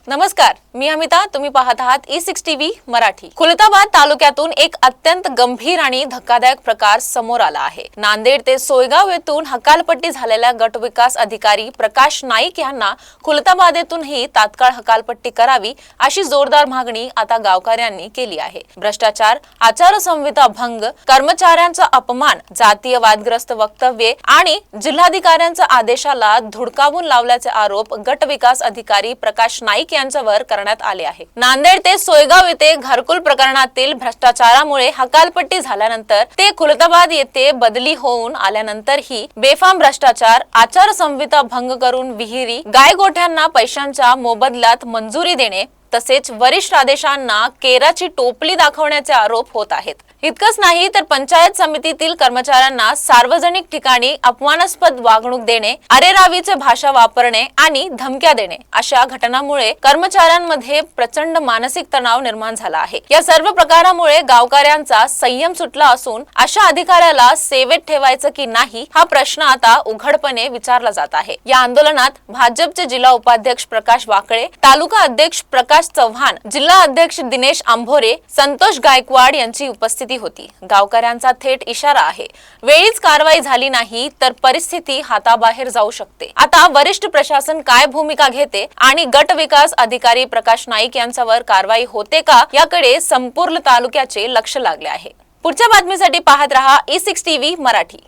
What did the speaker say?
नमस्कार, मी अमिता. तुम्ही पाहत आहात E6 टीव्ही मराठी. खुलताबाद तालुक्यातून एक अत्यंत गंभीर आणि धक्कादायक प्रकार समोर आला आहे. नांदेड ते सोयगाव येथून हकालपट्टी झालेल्या गट विकास अधिकारी प्रकाश नाईक यांना खुलताबाद येथूनही तात्काळ हकालपट्टी करावी अशी जोरदार मागणी आता गावकऱ्यांनी केली आहे. भ्रष्टाचार, आचारसंहिता भंग, कर्मचाऱ्यांचा अपमान, जातीय वादग्रस्त वक्तव्ये आणि जिल्हाधिकाऱ्यांच्या आदेशाला धुडकावून लावल्याचे आरोप गट विकास अधिकारी प्रकाश नाईक यांच्यावर करण्यात आले आहे. नांदेड ते सोयगाव येथे घरकुल प्रकरणातील भ्रष्टाचारामुळे हकालपट्टी झाल्यानंतर ते खुलताबाद येथे बदली होऊन आल्यानंतरही बेफाम भ्रष्टाचार, आचारसंहिता भंग करून विहिरी, गायगोठ्यांना पैशांच्या मोबदल्यात मंजुरी देणे तसेच वरिष्ठ आदेशांना केराची टोपली दाखवण्याचे आरोप होत आहेत. इतकंच नाही तर पंचायत समितीतील कर्मचाऱ्यांना सार्वजनिक ठिकाणी अपमानास्पद वागणूक देणे, अरेरावीचे भाषा वापरणे आणि धमक्या देणे अशा घटनांमुळे कर्मचाऱ्यांमध्ये प्रचंड मानसिक तणाव निर्माण झाला आहे. या सर्व प्रकारामुळे गावकऱ्यांचा संयम सुटला असून अशा अधिकाऱ्याला सेवेत ठेवायचं की नाही हा प्रश्न आता उघडपणे विचारला जात आहे. या आंदोलनात भाजपचे जिल्हा उपाध्यक्ष प्रकाश वाकळे, तालुका अध्यक्ष प्रकाश चव्हाण, जिल्हा अध्यक्ष दिनेश आंभोरे, संतोष गायकवाड यांची उपस्थिती होती. गावकऱ्यांचा थेट इशारा आहे, वेळीच कारवाई झाली नाही तर परिस्थिती हाताबाहेर जाऊ शकते. आता वरिष्ठ प्रशासन काय भूमिका घेते आणि गट विकास अधिकारी प्रकाश नाईक यांच्यावर कारवाई होते का याकडे संपूर्ण तालुक्याचे लक्ष लागले आहे. पुढच्या बातमीसाठी पाहत रहा E6 टीव्ही मराठी.